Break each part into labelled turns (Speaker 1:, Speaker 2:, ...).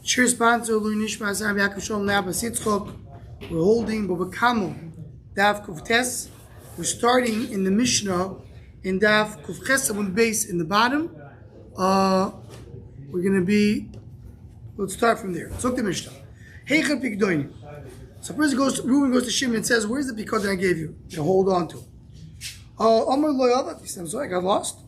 Speaker 1: Cheer sponsor Lunishma Sam Yaakov Shalom Nabas Yitzchok. We're holding Bava Kamu Daf Kuftes. We're starting in the Mishnah in Daf Kufches base in the bottom. Let's start from there. Let's look at the Mishnah. Heicha Pikdoini. So first Reuben goes to Shimon and says, "Where's the pikod that I gave you? You hold on to." Amar lo yavat. He said, "I'm sorry, I got lost."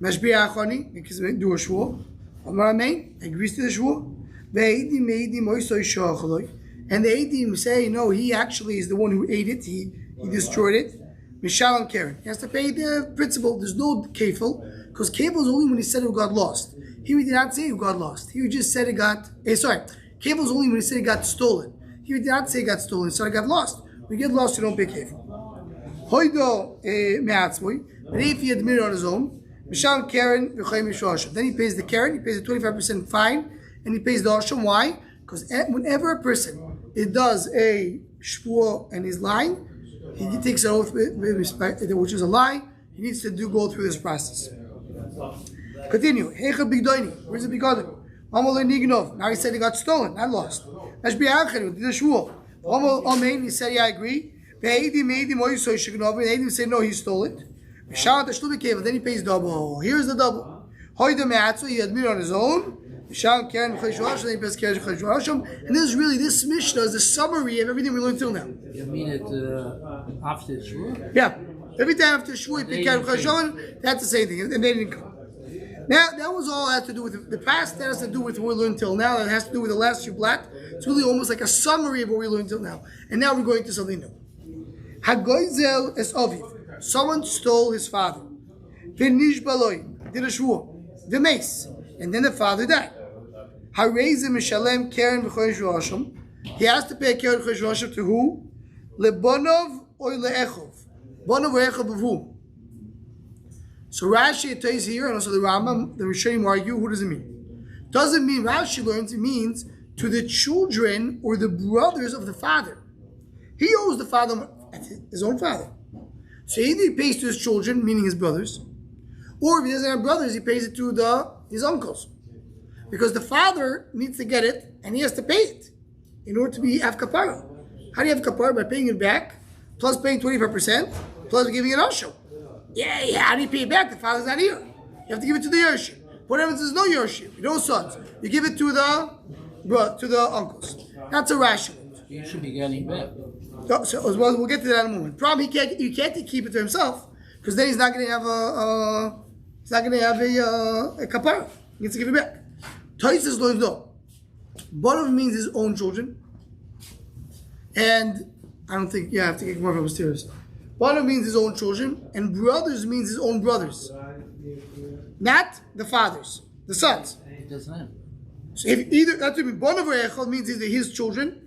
Speaker 1: Mashbiya achani, because do a shvur. Amar amein, agrees to the shvur. Ve'edim me'edim oisoi shoachaloi. And the edim say, no, he actually is the one who ate it. He destroyed it. Mishalam Karen. He has to pay the principal. There's no kefil, because kefil is only when he said it got lost. Here he did not say it got lost. He just said it got. Kefil is only when he said it got stolen. He did not say it got stolen, so it got lost. When you get lost, you don't pay kefil. Hoido me'atzmoi. But if he admitted on his own, Mishal Karen v'chayim mishashim. Then he pays the Karen. He pays the 25% fine, and he pays the Asham. Why? Because whenever a person does a shvur and he's lying, he takes an oath with respect, which is a lie. He needs to go through this process. Continue. Heicha bigdoini. Where's the bigdoini? Now he said he got stolen, not lost. He said, yeah, I agree. They said, no, he stole it. Then he pays double. Here's the double. He admitted on his own. And this is really, this Mishnah is the summary of everything we learned till now.
Speaker 2: You mean it after Shua?
Speaker 1: Yeah. Every time after Shua, that's the same thing. And they didn't come. Now, that was all had to do with the past. That has to do with what we learned till now. That has to do with the last few blat. It's really almost like a summary of what we learned till now. And now we're going to something new. Hagoizel es aviv. Someone stole his father. V'nish baloi. Did a shvur. The mace. And then the father died. Harezim mishalem keren v'choyesh v'asham. He has to pay keren v'choyesh v'asham to who? Lebonov or le'echov. Bonov or echov of who? So Rashi it tells here, and also the Rambam, the Rishonim argue, what does it mean? Doesn't mean Rashi learns, it means to the children or the brothers of the father. He owes the father, his own father. So either he pays to his children, meaning his brothers, or if he doesn't have brothers, he pays it to his uncles. Because the father needs to get it, and he has to pay it in order to have kapara. How do you have kapara? By paying it back, plus paying 25%, plus giving it also. Yeah, how do you pay it back? The father's not here. You have to give it to the Yershim. What happens is no Yershim, no sons. You give it to the uncles. That's a Rashi.
Speaker 2: You should be getting back.
Speaker 1: So we'll get to that in a moment. Problem, he can't keep it to himself, because then he's not going to have a kapara. He needs to give it back. Taisus learns no. Bonov means his own children, and I don't think I have to get more from mysterious. Bonov means his own children, and brothers means his own brothers, not the fathers, the sons.
Speaker 2: It doesn't have.
Speaker 1: So if either that's what I mean. Bonov or echad means either his children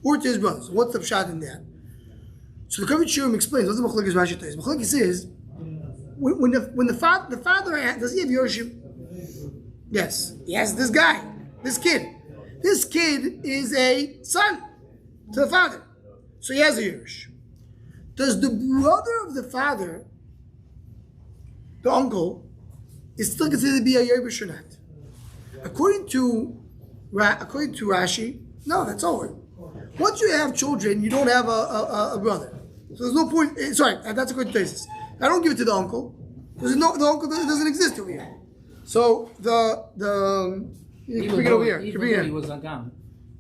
Speaker 1: or to his brothers. What's the pshat in that? So the Kavit Shurim explains. What's the machlokes Rashi says? Machlokes says when the father does he have Yershim? Yes, he has this guy, this kid. This kid is a son to the father, so he has a Yerush. Does the brother of the father, the uncle, is still considered to be a Yerush or not? According to Rashi, no, that's over. Once you have children, you don't have a brother. So there's no point. Sorry, that's according to basis. I don't give it to the uncle. The uncle doesn't exist over here. So you can bring it over here.
Speaker 2: Even though he was a gun.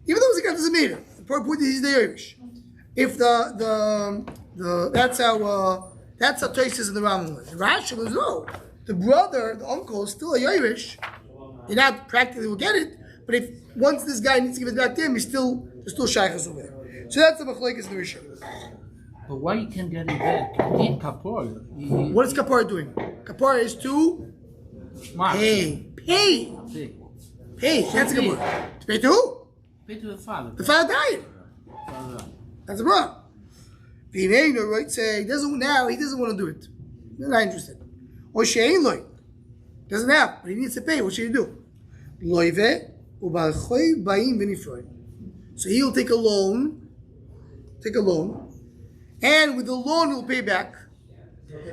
Speaker 1: Even though he's a gun, doesn't matter. The important point is he's the Yerush. If that's how Tosis in the Rambam was. Rashi was no. The brother, the uncle, is still a Yerush. You're not practically will get it, but if once this guy needs to give it back to him, there's still shaykhs over there. So that's the machlokes in the Rishon.
Speaker 2: But why you can get it back? You need kapor.
Speaker 1: What is kapara doing? Kapara is to pay. That's a kapara. To pay to who?
Speaker 2: Pay to the father.
Speaker 1: The father died. That's a problem. The Imeino, right, say he doesn't want to do it. He's not interested. Or she'ain loy. Doesn't have, but he needs to pay. What should he do? Loive u'balchoy ba'im v'nifroy. So he'll take a loan, and with the loan he'll pay back.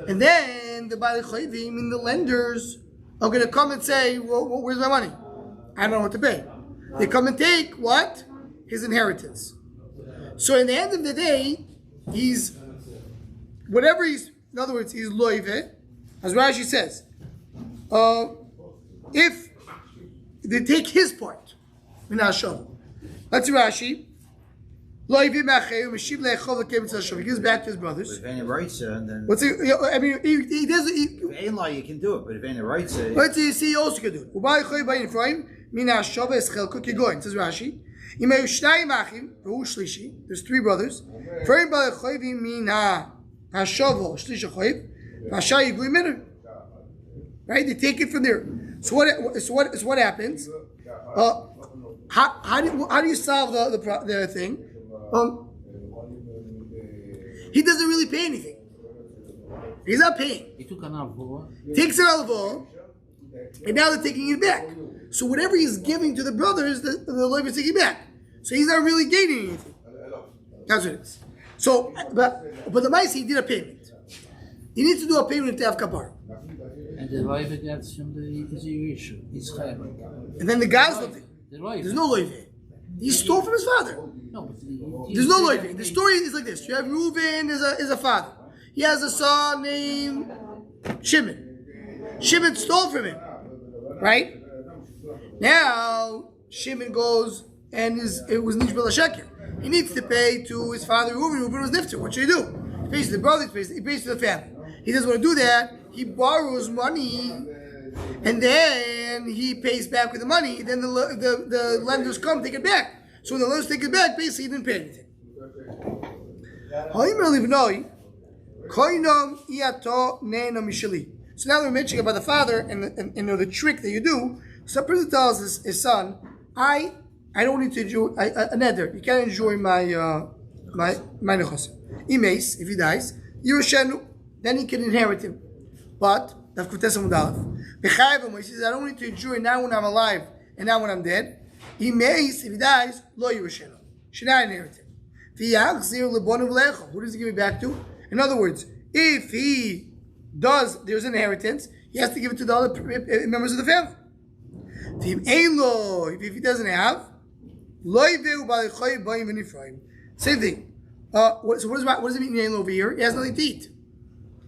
Speaker 1: And then the balchoyvim and the lenders are going to come and say, well, where's my money? I don't know what to pay. They come and take what? His inheritance. So in the end of the day, he's whatever he's. In other words, he's loive, as Rashi says. If they take his part, let's see Rashi. He gives back to his brothers.
Speaker 3: If any rights, then
Speaker 1: what's it? I mean, he doesn't.
Speaker 3: if ain't law, you can do it. But if any rights,
Speaker 1: Let's see, he also can do it. Says Rashi. There's three brothers. Right? They take it from there. So what happens? How do you solve the thing? He doesn't really pay anything. He's not paying.
Speaker 2: He took an alvo.
Speaker 1: Takes it out of all, and now they're taking it back. So whatever he's giving to the brothers, the Levi is taking back. So he's not really gaining anything. That's what it is. So, but the mice, he did a payment. He needs to do a payment to have kapar.
Speaker 2: And the Levi gets from the Yeshiva. He's chayv.
Speaker 1: And then the guys,
Speaker 2: There's
Speaker 1: no Levi. He stole from his father.
Speaker 2: No, but
Speaker 1: There's no Levi. The story is like this: you have Reuven is a father. He has a son named Shimon. Shimon stole from him, right? Now Shimon goes and it was Nishbel Sheker. He needs to pay to his father Reuven. Reuven was nifter. What should he do? He pays to the brother. He pays to the family. He doesn't want to do that. He borrows money, and then he pays back with the money. Then the lenders come take it back. So when the lenders take it back, basically he didn't pay anything. So now we're mentioning about the father and the trick that you do. So the person tells his son, I don't need to enjoy a nether. You can't enjoy my nechosim. If he dies, Yerushenu, then he can inherit him. But he says, I don't need to enjoy now when I'm alive and now when I'm dead. If he dies, lo Yerushenu. Should not inherit him. Who does he give it back to? In other words, if he does, there's an inheritance, he has to give it to the other members of the family. If he doesn't have, same thing. So what does it mean over here? He has nothing to eat.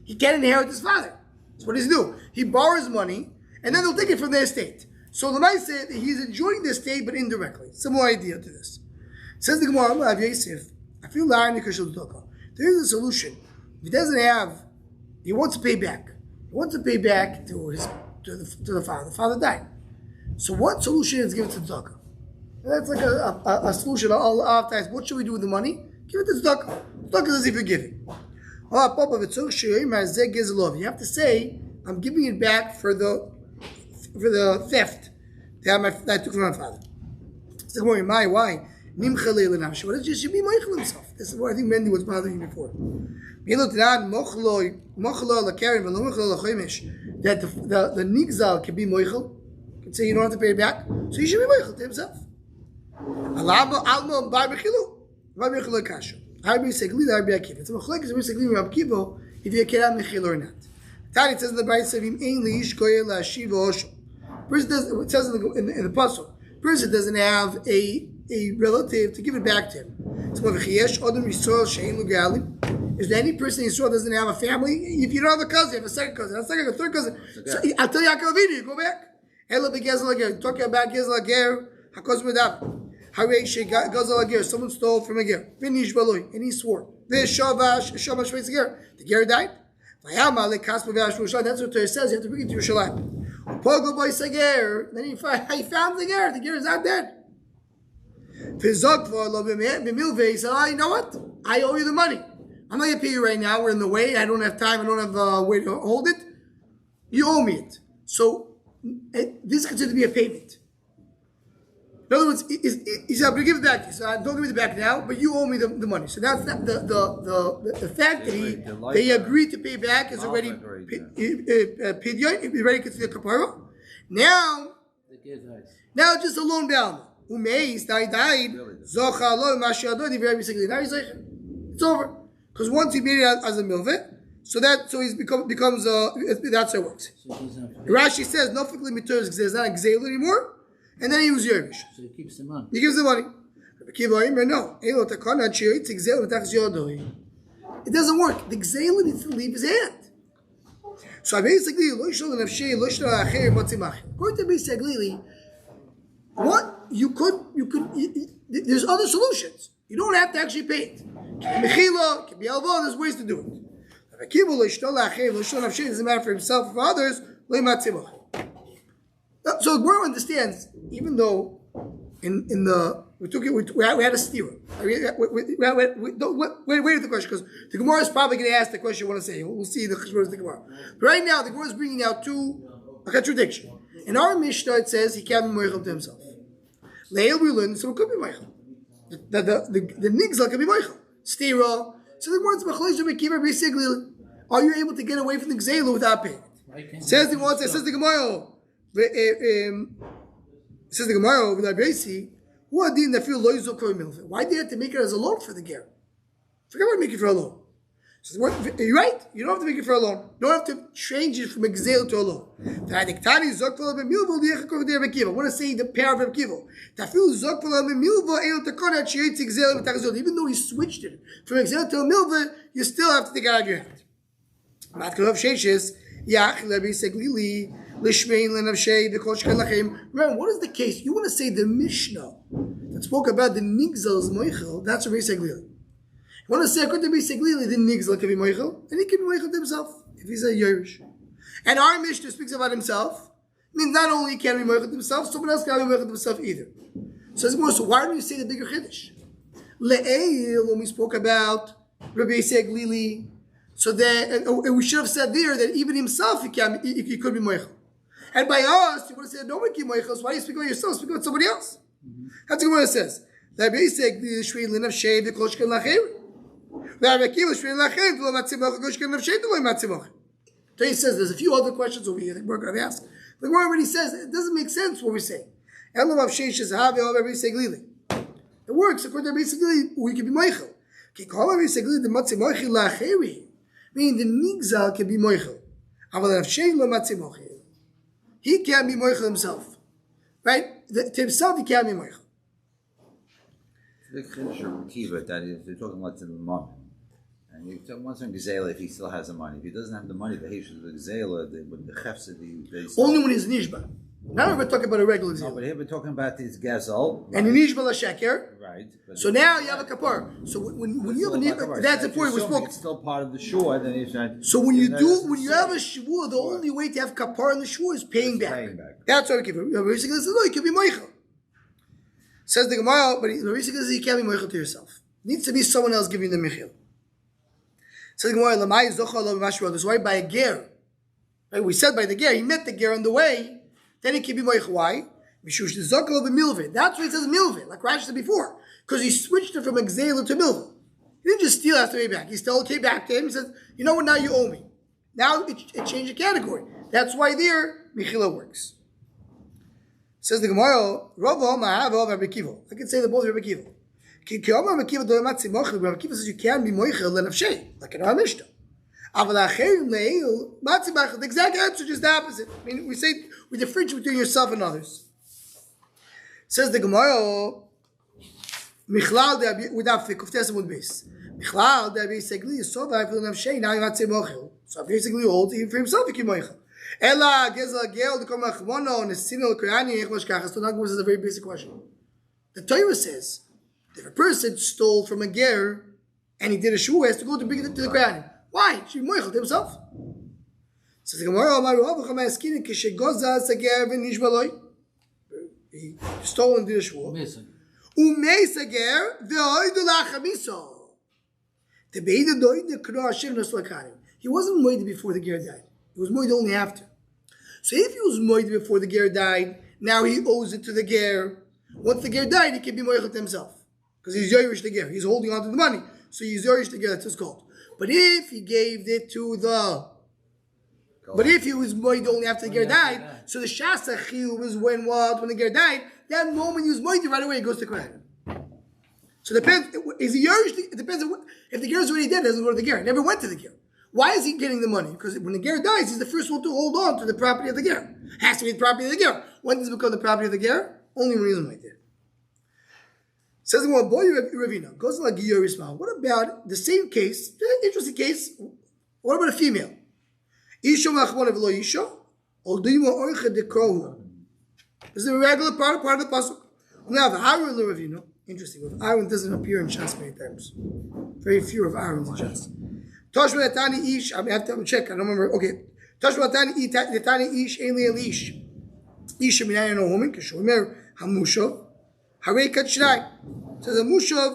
Speaker 1: He can't inherit his father. So what does he do? He borrows money, and then they'll take it from their estate. So the Lamai said he's enjoying the estate, but indirectly. Similar idea to this. Says the Gemara, I feel there is a solution. If he doesn't have, he wants to pay back. He wants to pay back to the father. The father died. So what solution is given to the tzedakah? That's like a solution. I'll have to ask, what should we do with the money? Give it to the tzedakah. Tzedakah is as if you're giving. You have to say, I'm giving it back for the theft that I took from my father. So why? What does you should be moichel himself? This is what I think Mendy was bothering you before. That the nigzal can be moichel, can say you don't have to pay it back, so you should be moichel to himself. It's a machlek is basically Rabbi Kivo if you can have mechil or not. Tani says in the Bible, "Sevim ein leish koyel lashiv osho." Person does. It says in the pasuk, person doesn't have a relative to give it back to him. So is there any person in Yisrael doesn't have a family? If you don't have a cousin, you have a second cousin, a third cousin. So I'll tell Yaakov Avinu, you go back. Talking about Gezel Ager, Hakos Medav. Someone stole from a ger, and he swore. The ger died. That's what Torah says. You have to bring it to Yerushalayim. Then he found the ger. The ger is not dead. He said, you know what? I owe you the money. I'm not going to pay you right now. We're in the way. I don't have time. I don't have a way to hold it. You owe me it. So this is considered to be a payment. In other words, he said, I'm going to give it back to you. So don't give me it back now, but you owe me the money. So that's not the fact that he agreed to pay back is already pidyon. He's ready to consider kapara. Now just a loan down. Umeis died. Zocha lo mashiyadodi very basically. Now he's like, it's over. Because once he made it as a milvet, so he's becomes that's how it works. Rashi says no fikli mitur is not a gzeil anymore. and then he was Yerush.
Speaker 2: So he keeps the money.
Speaker 1: He gives the money. No. It doesn't work. The Gzela needs to leave his hand. So basically, according to basically, what you could, there's other solutions. You don't have to actually pay it. Mechila, can be alva, there's ways to do it. It doesn't matter for himself or for others. So the Gemara understands, even though in the we had a steer. Wait at the question, because the Gemara is probably going to ask the question you want to say. We'll see the Cheshbon of the Gemara. But right now, the Gemara is bringing out a contradiction. In our Mishnah, it says he can't be moichel to himself. Leil we learn, so it could be moichel. The nigzal can be moichel. Stira. So the Gemara is are you able to get away from the gzela without paying? Says the Gemara. Says the Gemara. Says the Gemara over there. Why do you have to make it as a loan for the ger? Forget about making it for a loan. So you're right. You don't have to make it for a loan. You don't have to change it from a gzela to a loan. I want to say the pair of Reb Kiva. Even though he switched it from a gzela to a milva, you still have to take it out of your hand. Remember, what is the case? You want to say the Mishnah that spoke about the Nigzal's Moichel, that's a Reiseg Lili. You want to say, according to Reiseg Lili, the Nigzal can be Moichel, and he can be Moichel to himself, if he's a Yerush. And our Mishnah speaks about himself, means not only can he be Moichel to himself, someone else can be Moichel to himself either. So why don't you say the bigger Chiddush? Le'eil, when we spoke about Rabbi Reiseg Lili, so that, and we should have said there that even himself he could be moichel. And by us, you would have said no one can moichel. So why do you speak about yourself? Speak about somebody else. That's what it says. That basically the shveilin of shade the koshkan lacher. That Akiva shveilin lacher to matzimach koshkan of shade to matzimach. So he says there's a few other questions over here that we're going to ask. The Gemara already says it doesn't make sense what we're saying. It works according to basically we can be moichel. Meaning the nigzal can be moichel. He can't be moichel himself. Right? To himself he can't be moichel.
Speaker 3: The Chiddush of Kiva that is, they're talking about the money. And you tell once on Gazela if he still has the money. If he doesn't have the money, the Haitians of the Gazela, with the Chefs,
Speaker 1: only when he's nishba. Now we're talking about a regular
Speaker 3: example.
Speaker 1: Gazela.
Speaker 3: No, but here we're talking about this Gazel.
Speaker 1: Right? And the nishba la sheker.
Speaker 3: Right.
Speaker 1: So now you have a kapar. So when you have a nishba, that's the point we spoke.
Speaker 3: It's still part of the shore. Then he's trying.
Speaker 1: So when you have a shvua, the only way to have kapar in the shvua is paying back. That's why we keep it. Basically, says no, you can be moichel. Says the Gemara, but basically says you can't be moichel to yourself. It needs to be someone else giving the michil. Says the Gemara, lamai zochal lo b'mashru. That's why by a ger. Right? We said by the ger, he met the ger on the way. Then it can be moichel. Why? That's why it says milvin, like Rashi said before, because he switched it from a gzela to milvin. He didn't just steal after way back. He still came back to him. He says, "You know what? Now you owe me." Now it changed the category. That's why there michila works. Says the Gemara, Rabbi Kiva. I can say they're both Rabbi Kiva. Rabbi Kiva says you can be moichel lenafshei, like in our Mishnah. The exact answer is just the opposite. I mean, we differentiate between yourself and others. Says the Gemara, Michlal without Kuftes Amud Beis. Michlal de basically is so that for nafshei now you might say mochel. So basically, all for himself he can mochel. Ella gezel gel to come achmono and sinol krani echmosh kachas. So that was a very basic question. The Torah says if a person stole from a ger and he did a shvu, he has to go to bring it to the krani. Why? She moichel himself. Says the Gemara, he stole and did a shvu. He wasn't moed before the ger died. He was moed only after. So if he was moed before the ger died, now he owes it to the ger. Once the ger died, he can be moichel to himself. Because he's Yerush the ger. He's holding on to the money. So he's Yerush the ger, that's what's called. But if he gave it to but if he was moed only after the ger died, so the Shasa Chiyuv was when the ger died, that moment he was moed right away, it goes to Kohen. So it depends, is he Yerush? It depends on if the ger is already dead, doesn't go to the ger. It never went to the ger. Why is he getting the money? Because when the ger dies, he's the first one to hold on to the property of the ger. Has to be the property of the ger. When does it become the property of the ger? Only reason why I did. Says the one, boy, Ravina goes like Yorisma. What about the same case? Interesting case. What about a female? Isha machmon of lo isha, or do you want orche de krohu? This is a regular part of the pasuk. Now the Aaron Ravina. Interesting. With Aaron doesn't appear in Shas many times. Very few of Aaron's in Shas. Toshma Tani Ish. I have to check. I don't remember. Okay. Toshma Tani Ish. Ainli Elish. Isha minay no woman. Kishomer Hamushav. Harei Kachnai. Says a Mushav.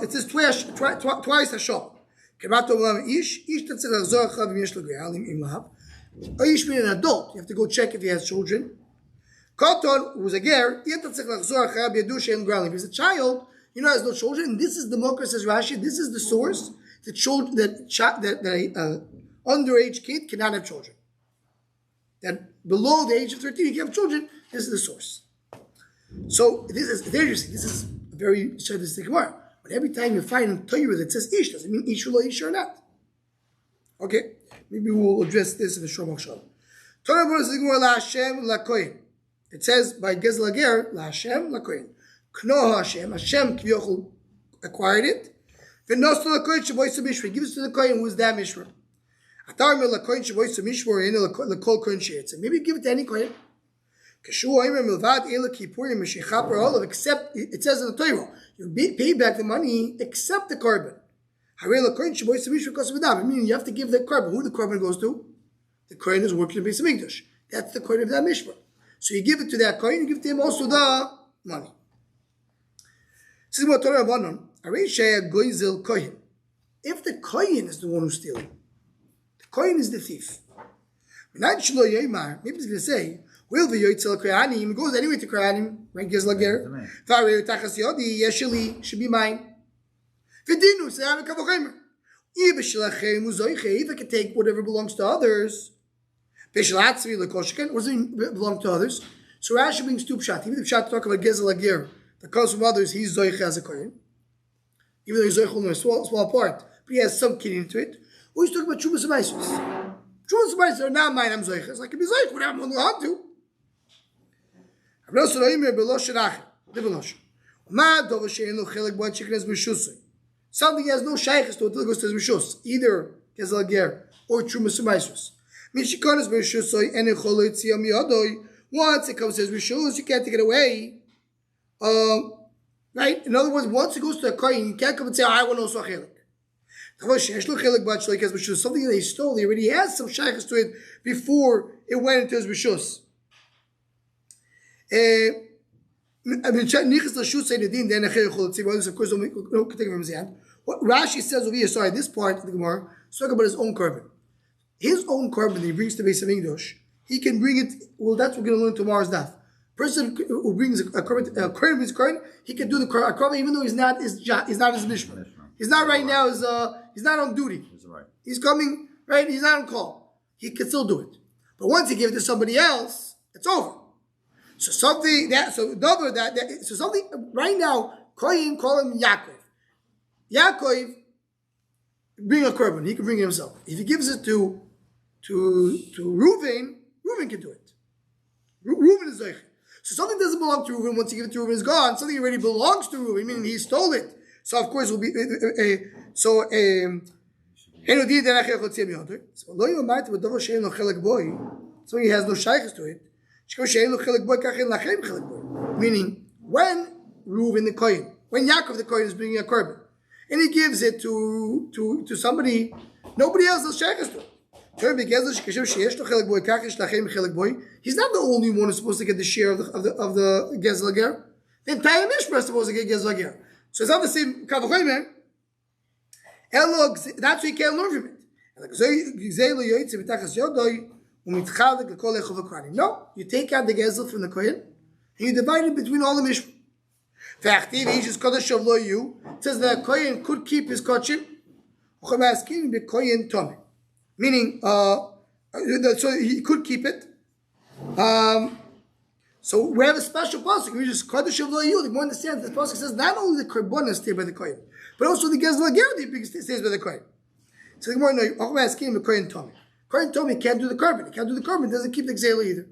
Speaker 1: It says twice Hashal. Kemato Lam Ish. Ish Tatzil Azor Chav Yesh Lagoyalim Im Lahav. Ish being an adult. You have to go check if he has children. Koton, who was a ger, if he's a child, has no children. And this is the Mokar, says Rashi, this is the source that underage kid cannot have children. That below the age of 13, you can have children. This is the source. So this is interesting. This is a very sadistic word. But every time you find a Torah that says ish, does it mean ish or ish or not? Okay, maybe we'll address this in the Shomach Shalom. Torah says la Hashem la Kohen. It says by Gezel Ger, La Hashem, La Kohen. Kno Hashem, Hashem Kviyochel acquired it. V'nosto La Kohen Shaboy Mishra. He gives it to the Kohen who is that Mishra. Atar me La Kohen Shaboy Mishra, and La Kol Kohen Sheitz. Maybe give it to any Kohen. Kashu Oimer Milvad Ela Kippurim Meshichaper Olav, except, it says in the Torah, you pay back the money except the carbon. Hare La Kohen Shaboy Mishra Kosav Adam. Meaning you have to give the carbon. Who the carbon goes to? The Kohen is working in the base of Mikdash. That's the Kohen of that Mishra. So you give it to that Kohen, you give to him also the money. This is what Torah Rabbanon. If the Kohen is the one who's stealing, the Kohen is the thief. Maybe he's going to say, "Will the Yoitzel Kohanim?" It goes anyway to Kohanim. Right? Gezlager. Vareir Tachas Yodi Yesheli should be mine. V'dinu say I'm a kavochem. If I can take whatever belongs to others. What does it belong to others? So Rashi brings two pshat. Even the pshat talk about Gezel Agir that comes from others, he's Zoich as a Kohen. Even though he's Zoich only a small part, but he has some kid into it. Or he's talking about Chubas Maisus. Chubas Maisus are not mine, I'm Zoich. It's like, if he's Zoich, whatever I'm allowed to. Something has no shaykhs to it until it goes to his Rishus. Either Gezel Agir or Chubas Maisus. Once it comes to his rishus, you can't take it away. Right? In other words, once it goes to a kohen, you can't come and say, I want also a chelik. Something that he stole, he already has some shaykhs to it before it went into his rishus. Of course, don't take it from his hand. What Rashi says over here, sorry, this part of the Gemara, is talking about his own carbon. His own carbon that he brings to Beis Hamikdash, he can bring it. Well, that's what we're going to learn tomorrow's daf. Person who brings a carbon, he can do the carbon even though he's not his mishra. He's not right now. He's not on duty. He's coming right. He's not on call. He can still do it. But once he gives it to somebody else, it's over. So something right now. Call him Yaakov. Yaakov bring a carbon. He can bring it himself. If he gives it to Reuven, Reuven can do it. Reuven is Zoich. So something doesn't belong to Reuven. Once you give it to Reuven, it's gone. Something already belongs to Reuven, meaning he stole it. So of course it will be so he has no shaykhs to it. Meaning when Reuven the Kohen, when Yaakov the Kohen is bringing a carbon, and he gives it to somebody, nobody else has shaykhs to it. He's not the only one who's supposed to get the share of the Gezel Ger. The entire Mishra is supposed to get Gezel Ger. So it's not the same Kavachoymer. That's why you can't learn from it. No, you take out the Gezel from the Kohen and you divide it between all the Mishra. It says that Kohen could keep his Kochim. Meaning, so he could keep it. So we have a special pasuk. We just Kodesh of Lo Yud. The more understand the pasuk says not only the Korbanos stay by the Kohen, but also the Gezel Ger stays by the Kohen. So the more no, I'm asking him the Kohen Tommy. Kohen Tommy can't do the carbon. He can't do the carbon. Doesn't keep the Gzela either.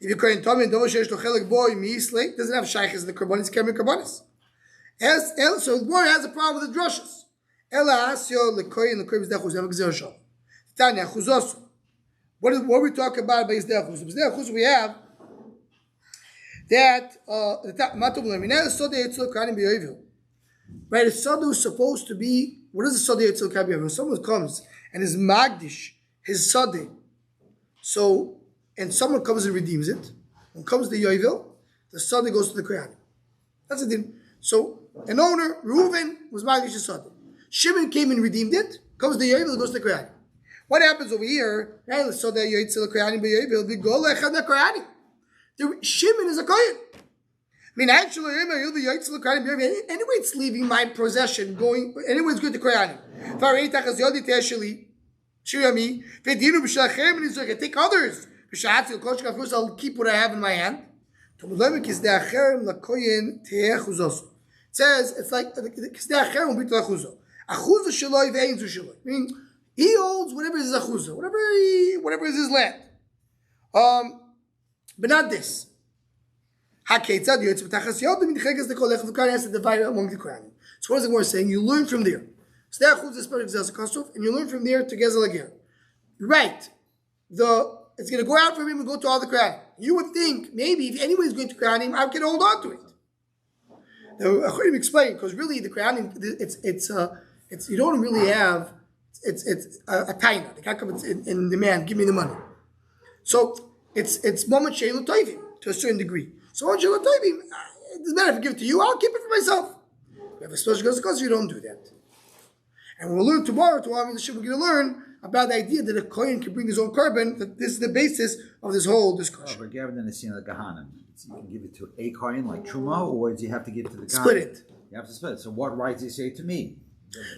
Speaker 1: If you're Kohen Tommy and Dovo Shesh Tochelek Boy Mislek, doesn't have Shaykhs in the Karbonis, Kemer Karbonis. So the Gemara has a problem with the drushes. Ela Asyo Lekoyin Lekoyin B'Zdechus Never Gzer Shal. Tanya Chuzosu. What are we talking about by B'Zdechus? B'Zdechus we have that Matom Leminel Sode Yitzul Kanim B'Yoivil. Right, a Sodu is supposed to be. What is a Sode Yitzul Kanim B'Yoivil? When someone comes and is Magdish his Sode, so and someone comes and redeems it. When comes the Yoivil, the Sode goes to the Kohanim. That's the thing. So an owner, Reuven, was Magdish his Sode. Shimon came and redeemed it. Comes the Yovel, goes to the Kohanim. What happens over here? Shimon is a Kohen. I mean, actually, anyway, it's leaving my possession, going. Anyway, it's good to Kohanim. Take others. I'll keep what I have in my hand. It says it's like Achuzah shaloi ve'einzu shaloi. Meaning, he owns whatever is his achuzah, whatever is his land. But not this. HaKeitzad yotz v'tachas yod v'nicheges dekolech v'kar has to divide it among the Kohanim. So what is the Gemara saying? You learn from there. So that achuzah is part of Gzel Kosov, and you learn from there to Gezel Agir. Right. It's going to go out from him and go to all the Kohanim. You would think maybe if anyone is going to Kohanim, I can hold on to it. The Achorim explain because really the Kohanim it's you don't really have it's a taina. They can't come in demand. Give me the money. So it's moment sheilu toivim to a certain degree. So moment sheilu toivim, it doesn't matter if I give it to you. I'll keep it for myself. If you have a special because you don't do that. And when we learn tomorrow, we're going to learn about the idea that a kohen can bring his own carbon. That this is the basis of this whole discussion.
Speaker 3: But Gavin and the like Gahanim, you can give it to a kohen like Truma, or do you have to give it to the Gahanim?
Speaker 1: Split it.
Speaker 3: You have to split it. So what right do you say to me?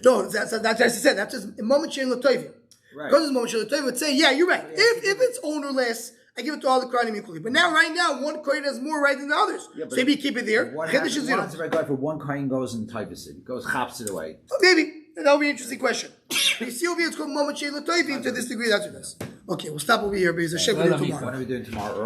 Speaker 1: No, that's as I said. That's just a moment shein l'toivim. Right. Because it's a moment shein l'toivim, would say, yeah, you're right. If it's ownerless, I give it to all the kohanim equally. But now, right now, one kohen has more right than the others. Yeah, so maybe you keep it there.
Speaker 3: What happens if I go for one kohen goes and types it, goes chaps it away?
Speaker 1: Oh, maybe. That'll be an interesting question. You see over here, it's called moment shein l'toivim. To this degree, that's what it is. Okay, we'll stop over here because Hashem will do tomorrow.
Speaker 3: What are we doing tomorrow?